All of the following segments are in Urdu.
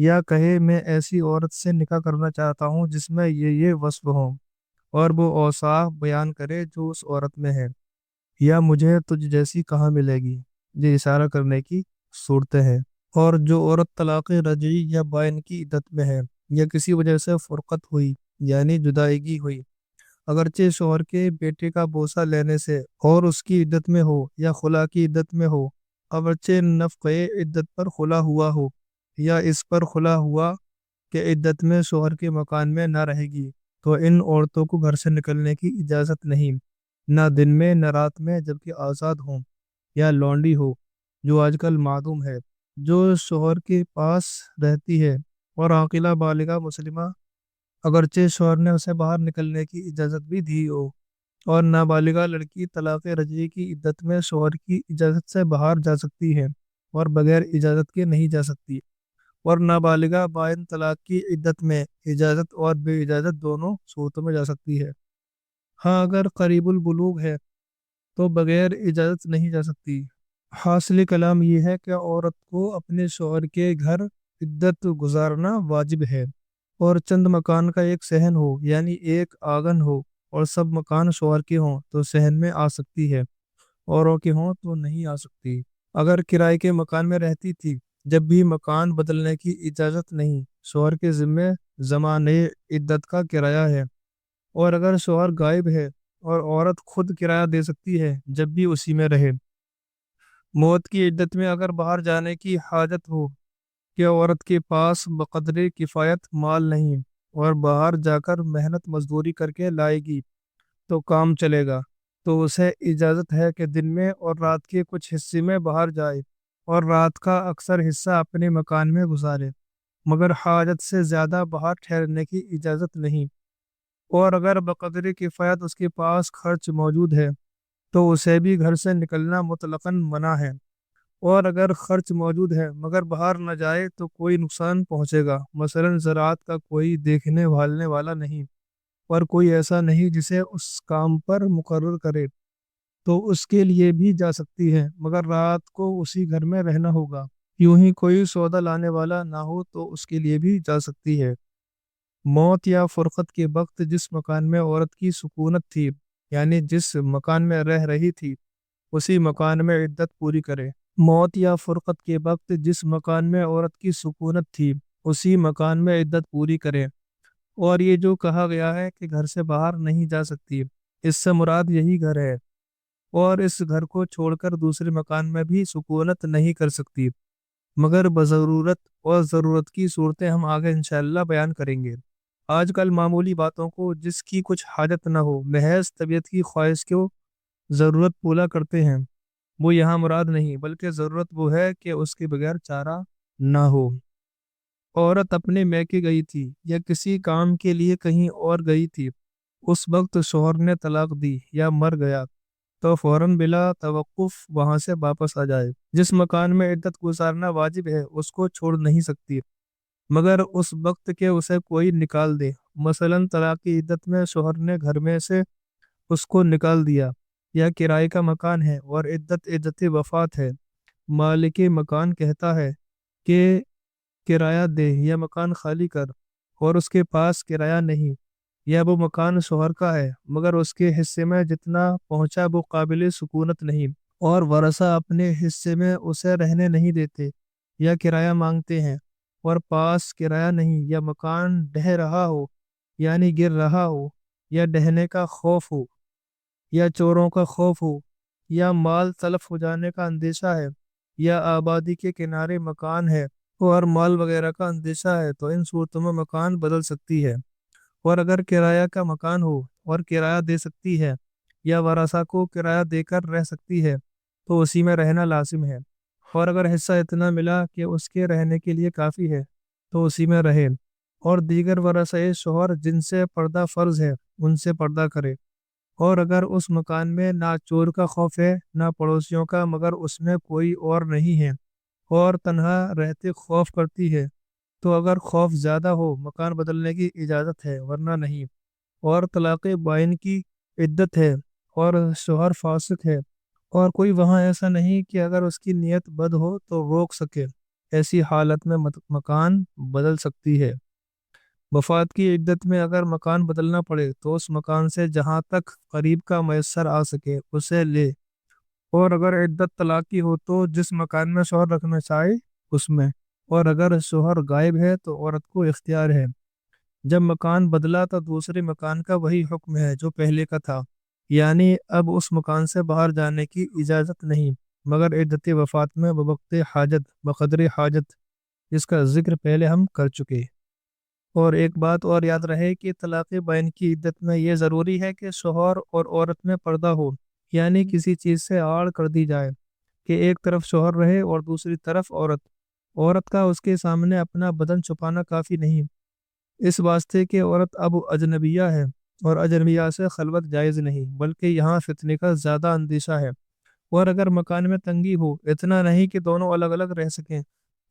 یا کہے میں ایسی عورت سے نکاح کرنا چاہتا ہوں جس میں یہ وصف ہوں، اور وہ اوصاف بیان کرے جو اس عورت میں ہے، یا مجھے تجھ جیسی کہاں ملے گی، یہ اشارہ کرنے کی صورتیں ہیں۔ اور جو عورت طلاق رجعی یا بائن کی عدت میں ہے، یا کسی وجہ سے فرقت ہوئی یعنی جدائیگی ہوئی، اگرچہ شوہر کے بیٹے کا بوسہ لینے سے اور اس کی عدت میں ہو یا خلا کی عدت میں ہو، اگرچہ نفقے عدت پر خلا ہوا ہو، یا اس پر خلا ہوا کہ عدت میں شوہر کے مکان میں نہ رہے گی، تو ان عورتوں کو گھر سے نکلنے کی اجازت نہیں، نہ دن میں نہ رات میں، جبکہ آزاد ہوں یا لونڈی ہو، جو آج کل معدوم ہے، جو شوہر کے پاس رہتی ہے اور عاقلہ بالغہ مسلمہ، اگرچہ شوہر نے اسے باہر نکلنے کی اجازت بھی دی ہو۔ اور نابالغہ لڑکی طلاق رجعی کی عدت میں شوہر کی اجازت سے باہر جا سکتی ہے اور بغیر اجازت کے نہیں جا سکتی، اور نابالغہ بائن طلاق کی عدت میں اجازت اور بے اجازت دونوں صورتوں میں جا سکتی ہے۔ ہاں، اگر قریب البلوغ ہے تو بغیر اجازت نہیں جا سکتی۔ حاصل کلام یہ ہے کہ عورت کو اپنے شوہر کے گھر عدت گزارنا واجب ہے، اور چند مکان کا ایک صحن ہو یعنی ایک آنگن ہو اور سب مکان شوہر کے ہوں تو صحن میں آ سکتی ہے، اوروں کے ہوں تو نہیں آ سکتی۔ اگر کرائے کے مکان میں رہتی تھی، جب بھی مکان بدلنے کی اجازت نہیں، شوہر کے ذمے زمانے عدت کا کرایہ ہے، اور اگر شوہر غائب ہے اور عورت خود کرایہ دے سکتی ہے جب بھی اسی میں رہے۔ موت کی عدت میں اگر باہر جانے کی حاجت ہو کہ عورت کے پاس بقدر کفایت مال نہیں، اور باہر جا کر محنت مزدوری کر کے لائے گی تو کام چلے گا، تو اسے اجازت ہے کہ دن میں اور رات کے کچھ حصے میں باہر جائے اور رات کا اکثر حصہ اپنے مکان میں گزارے، مگر حاجت سے زیادہ باہر ٹھہرنے کی اجازت نہیں۔ اور اگر بقدر کفایت اس کے پاس خرچ موجود ہے تو اسے بھی گھر سے نکلنا مطلقاً منع ہے، اور اگر خرچ موجود ہے مگر باہر نہ جائے تو کوئی نقصان پہنچے گا، مثلا زراعت کا کوئی دیکھنے بھالنے والا نہیں، اور کوئی ایسا نہیں جسے اس کام پر مقرر کرے، تو اس کے لیے بھی جا سکتی ہے، مگر رات کو اسی گھر میں رہنا ہوگا۔ یوں ہی کوئی سودا لانے والا نہ ہو تو اس کے لیے بھی جا سکتی ہے۔ موت یا فرقت کے وقت جس مکان میں عورت کی سکونت تھی، یعنی جس مکان میں رہ رہی تھی، اسی مکان میں عدت پوری کرے۔ موت یا فرقت کے وقت جس مکان میں عورت کی سکونت تھی، اسی مکان میں عدت پوری کرے۔ اور یہ جو کہا گیا ہے کہ گھر سے باہر نہیں جا سکتی، اس سے مراد یہی گھر ہے، اور اس گھر کو چھوڑ کر دوسرے مکان میں بھی سکونت نہیں کر سکتی، مگر بضرورت، اور ضرورت کی صورتیں ہم آگے انشاءاللہ بیان کریں گے۔ آج کل معمولی باتوں کو جس کی کچھ حاجت نہ ہو، محض طبیعت کی خواہش کو ضرورت پورا کرتے ہیں، وہ یہاں مراد نہیں، بلکہ ضرورت وہ ہے کہ اس کے بغیر چارہ نہ ہو۔ عورت اپنے میکے گئی تھی یا کسی کام کے لیے کہیں اور گئی تھی، اس وقت شوہر نے طلاق دی یا مر گیا تو فوراً بلا توقف وہاں سے واپس آ جائے۔ جس مکان میں عدت گزارنا واجب ہے اس کو چھوڑ نہیں سکتی، مگر اس وقت کے اسے کوئی نکال دے، مثلا طلاق کی عدت میں شوہر نے گھر میں سے اس کو نکال دیا، یا کرائے کا مکان ہے اور عدت وفات ہے، مالک مکان کہتا ہے کہ کرایہ دے یا مکان خالی کر، اور اس کے پاس کرایہ نہیں، یا وہ مکان شوہر کا ہے مگر اس کے حصے میں جتنا پہنچا وہ قابل سکونت نہیں، اور ورثہ اپنے حصے میں اسے رہنے نہیں دیتے یا کرایہ مانگتے ہیں، اور پاس کرایہ نہیں، یا مکان ڈہ رہا ہو یعنی گر رہا ہو، یا ڈہنے کا خوف ہو، یا چوروں کا خوف ہو، یا مال تلف ہو جانے کا اندیشہ ہے، یا آبادی کے کنارے مکان ہے اور مال وغیرہ کا اندیشہ ہے، تو ان صورتوں میں مکان بدل سکتی ہے۔ اور اگر کرایہ کا مکان ہو اور کرایہ دے سکتی ہے یا ورثہ کو کرایہ دے کر رہ سکتی ہے تو اسی میں رہنا لازم ہے، اور اگر حصہ اتنا ملا کہ اس کے رہنے کے لیے کافی ہے تو اسی میں رہے، اور دیگر ورثہ شوہر جن سے پردہ فرض ہے ان سے پردہ کرے۔ اور اگر اس مکان میں نہ چور کا خوف ہے نہ پڑوسیوں کا، مگر اس میں کوئی اور نہیں ہے اور تنہا رہتے خوف کرتی ہے، تو اگر خوف زیادہ ہو مکان بدلنے کی اجازت ہے، ورنہ نہیں۔ اور طلاق بائن کی عدت ہے اور شوہر فاسق ہے، اور کوئی وہاں ایسا نہیں کہ اگر اس کی نیت بد ہو تو روک سکے، ایسی حالت میں مکان بدل سکتی ہے۔ وفات کی عدت میں اگر مکان بدلنا پڑے تو اس مکان سے جہاں تک قریب کا میسر آ سکے اسے لے، اور اگر عدت طلاق کی ہو تو جس مکان میں شوہر رکھنا چاہے اس میں، اور اگر شوہر غائب ہے تو عورت کو اختیار ہے۔ جب مکان بدلا تو دوسرے مکان کا وہی حکم ہے جو پہلے کا تھا، یعنی اب اس مکان سے باہر جانے کی اجازت نہیں، مگر عدت وفات میں بوقت حاجت، بقدر حاجت، جس کا ذکر پہلے ہم کر چکے۔ اور ایک بات اور یاد رہے کہ طلاق بین کی عدت میں یہ ضروری ہے کہ شوہر اور عورت میں پردہ ہو، یعنی کسی چیز سے آڑ کر دی جائے کہ ایک طرف شوہر رہے اور دوسری طرف عورت۔ عورت کا اس کے سامنے اپنا بدن چھپانا کافی نہیں، اس واسطے کہ عورت اب اجنبیہ ہے، اور اجنبیہ سے خلوت جائز نہیں، بلکہ یہاں فتنے کا زیادہ اندیشہ ہے۔ اور اگر مکان میں تنگی ہو، اتنا نہیں کہ دونوں الگ الگ رہ سکیں،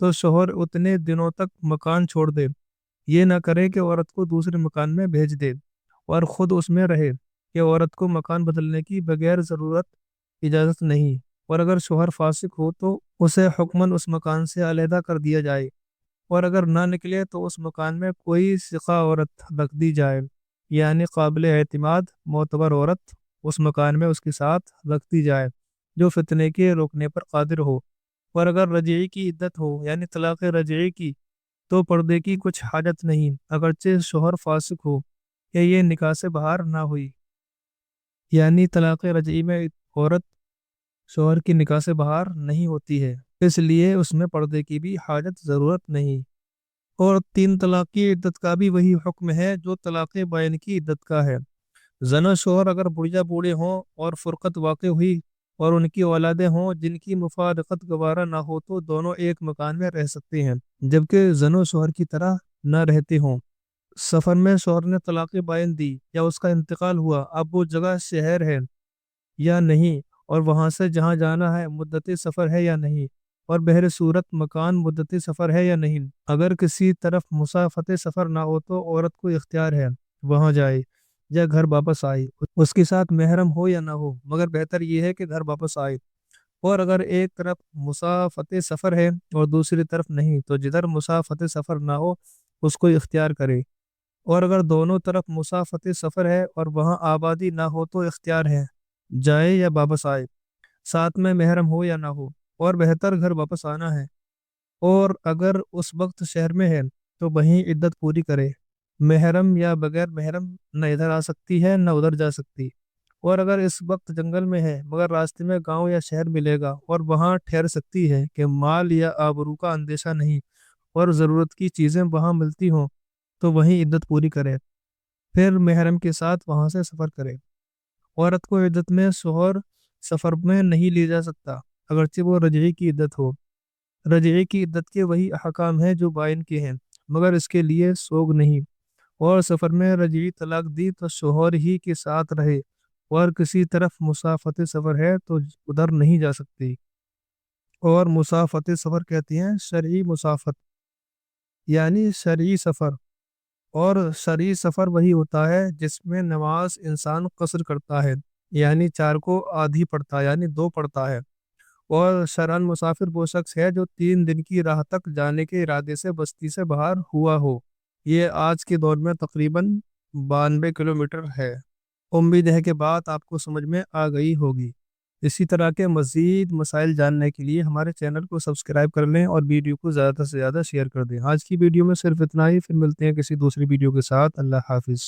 تو شوہر اتنے دنوں تک مکان چھوڑ دے، یہ نہ کرے کہ عورت کو دوسرے مکان میں بھیج دے اور خود اس میں رہے، کہ عورت کو مکان بدلنے کی بغیر ضرورت اجازت نہیں۔ اور اگر شوہر فاسق ہو تو اسے حکماً اس مکان سے علیحدہ کر دیا جائے، اور اگر نہ نکلے تو اس مکان میں کوئی ثقہ عورت رکھ دی جائے، یعنی قابل اعتماد معتبر عورت اس مکان میں اس کے ساتھ رکھ دی جائے جو فتنے کے روکنے پر قادر ہو۔ اور اگر رجعی کی عدت ہو، یعنی طلاق رجعی کی، تو پردے کی کچھ حاجت نہیں، اگرچہ شوہر فاسق ہو یا یہ نکاح سے باہر نہ ہوئی۔ یعنی طلاق رجعی میں عورت شوہر کی نکاح سے باہر نہیں ہوتی ہے، اس لیے اس میں پردے کی بھی حاجت ضرورت نہیں۔ اور تین طلاق کی عدت کا بھی وہی حکم ہے جو طلاق بائن کی عدت کا ہے۔ زن و شوہر اگر بڑھیا بوڑھے ہوں اور فرقت واقع ہوئی اور ان کی اولادیں ہوں جن کی مفارقت گوارا نہ ہو، تو دونوں ایک مکان میں رہ سکتے ہیں، جبکہ زن و شوہر کی طرح نہ رہتے ہوں۔ سفر میں شوہر نے طلاق بائن دی یا اس کا انتقال ہوا، اب وہ جگہ شہر ہے یا نہیں، اور وہاں سے جہاں جانا ہے مدت سفر ہے یا نہیں، اور بہر صورت مکان مدت سفر ہے یا نہیں۔ اگر کسی طرف مسافت سفر نہ ہو تو عورت کو اختیار ہے وہاں جائے یا گھر واپس آئے، اس کے ساتھ محرم ہو یا نہ ہو، مگر بہتر یہ ہے کہ گھر واپس آئے۔ اور اگر ایک طرف مسافت سفر ہے اور دوسری طرف نہیں، تو جدھر مسافت سفر نہ ہو اس کو اختیار کرے، اور اگر دونوں طرف مسافت سفر ہے اور وہاں آبادی نہ ہو تو اختیار ہے جائے یا واپس آئے، ساتھ میں محرم ہو یا نہ ہو، اور بہتر گھر واپس آنا ہے۔ اور اگر اس وقت شہر میں ہے تو وہیں عدت پوری کرے، محرم یا بغیر محرم نہ ادھر آ سکتی ہے نہ ادھر جا سکتی۔ اور اگر اس وقت جنگل میں ہے مگر راستے میں گاؤں یا شہر ملے گا اور وہاں ٹھہر سکتی ہے کہ مال یا آبرو کا اندیشہ نہیں اور ضرورت کی چیزیں وہاں ملتی ہوں، تو وہیں عدت پوری کرے، پھر محرم کے ساتھ وہاں سے سفر کرے۔ عورت کو عدت میں شوہر سفر میں نہیں لے جا سکتا، اگرچہ وہ رجعی کی عدت ہو۔ رجعی کی عدت کے وہی احکام ہیں جو بائن کے ہیں، مگر اس کے لیے سوگ نہیں۔ اور سفر میں رجعی طلاق دی تو شوہر ہی کے ساتھ رہے، اور کسی طرف مسافت سفر ہے تو ادھر نہیں جا سکتی۔ اور مسافت سفر کہتے ہیں شرعی مسافت، یعنی شرعی سفر۔ اور شرعی سفر وہی ہوتا ہے جس میں نماز انسان قصر کرتا ہے، یعنی 4 کو آدھی پڑھتا ہے، یعنی 2 پڑھتا ہے۔ اور شرعن مسافر وہ شخص ہے جو 3 دن کی راہ تک جانے کے ارادے سے بستی سے باہر ہوا ہو۔ یہ آج کے دور میں تقریباً 92 کلومیٹر ہے۔ امید ہے کہ بات آپ کو سمجھ میں آ گئی ہوگی۔ اسی طرح کے مزید مسائل جاننے کے لیے ہمارے چینل کو سبسکرائب کر لیں اور ویڈیو کو زیادہ سے زیادہ شیئر کر دیں۔ آج کی ویڈیو میں صرف اتنا ہی، پھر ملتے ہیں کسی دوسری ویڈیو کے ساتھ۔ اللہ حافظ۔